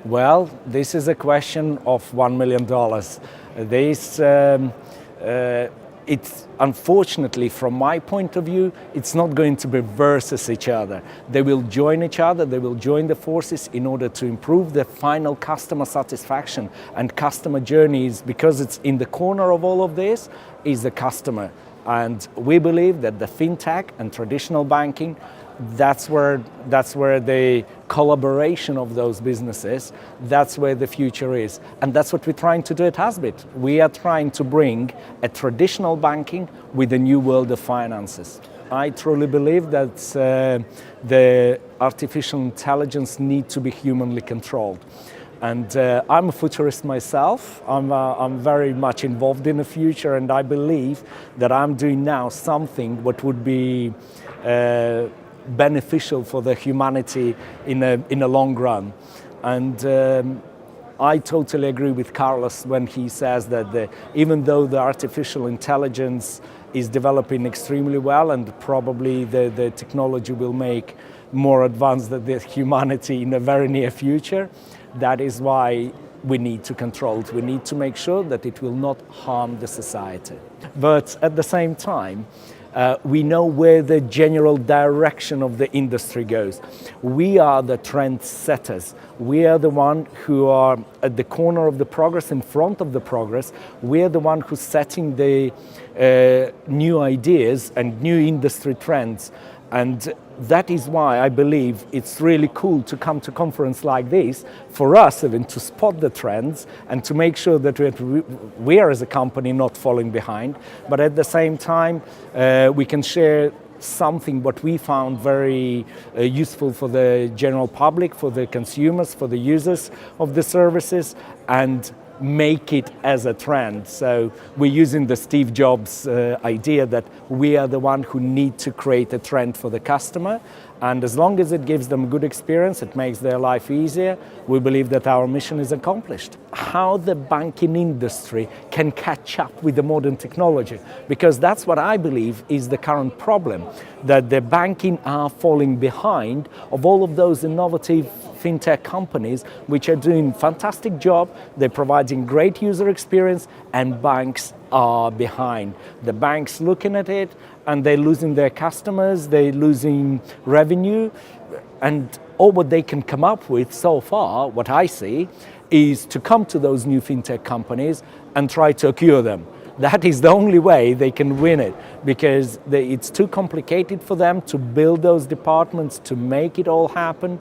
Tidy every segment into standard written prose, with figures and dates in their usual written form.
Well, this is a question of $1 million. It's unfortunately, from my point of view, it's not going to be versus each other. They will join each other, they will join the forces in order to improve the final customer satisfaction and customer journeys, because it's in the corner of all of this is the customer. And we believe that the fintech and traditional banking, that's where the collaboration of those businesses, that's where the future is. And that's what we're trying to do at Azbit. We are trying to bring a traditional banking with a new world of finances. I truly believe that the artificial intelligence needs to be humanly controlled. And I'm a futurist myself. I'm very much involved in the future, and I believe that I'm doing now something what would be beneficial for the humanity in a long run. And I totally agree with Carlos when he says that even though the artificial intelligence is developing extremely well, and probably the technology will make more advanced than the humanity in a very near future, that is why we need to control it. We need to make sure that it will not harm the society. But at the same time, we know where the general direction of the industry goes. We are the trend setters. We are the one who are at the corner of the progress, in front of the progress. We are the one who's setting the new ideas and new industry trends. And that is why I believe it's really cool to come to a conference like this, for us even to spot the trends and to make sure that we are as a company not falling behind, but at the same time we can share something what we found very useful for the general public, for the consumers, for the users of the services, and make it as a trend. So we're using the Steve Jobs idea that we are the one who need to create a trend for the customer, and as long as it gives them a good experience, it makes their life easier, we believe that our mission is accomplished. How the banking industry can catch up with the modern technology, because that's what I believe is the current problem, that the banking are falling behind of all of those innovative fintech companies which are doing fantastic job, they're providing great user experience, and banks are behind. The banks looking at it and they're losing their customers, they're losing revenue, and all what they can come up with so far, what I see, is to come to those new fintech companies and try to acquire them. That is the only way they can win it, because it's too complicated for them to build those departments, to make it all happen.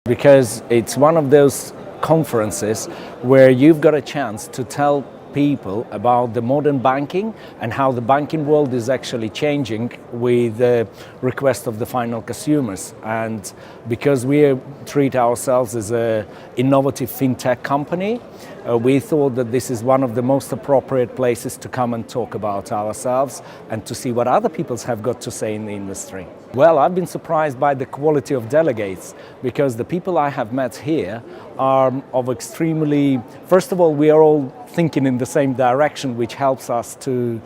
Because it's one of those conferences where you've got a chance to tell people about the modern banking and how the banking world is actually changing with the request of the final consumers. And because we treat ourselves as an innovative fintech company, we thought that this is one of the most appropriate places to come and talk about ourselves and to see what other people have got to say in the industry. Well, I've been surprised by the quality of delegates, because the people I have met here are of extremely, first of all, we are all thinking in the same direction, which helps us to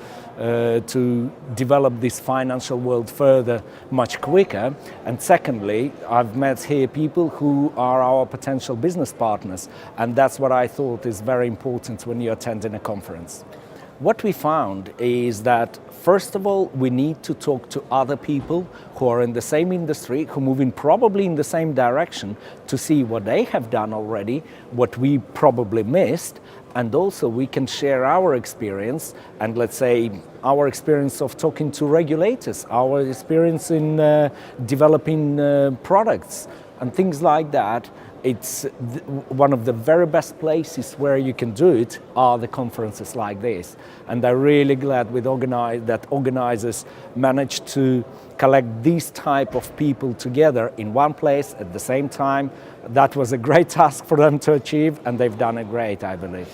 develop this financial world further much quicker. And secondly, I've met here people who are our potential business partners, and that's what I thought is very important when you're attending a conference. What we found is that, first of all, we need to talk to other people who are in the same industry, who are moving probably in the same direction, to see what they have done already, what we probably missed, and also we can share our experience, and let's say our experience of talking to regulators, our experience in developing products and things like that. It's one of the very best places where you can do it are the conferences like this. And I'm really glad that organizers managed to collect these type of people together in one place at the same time. That was a great task for them to achieve, and they've done it great, I believe.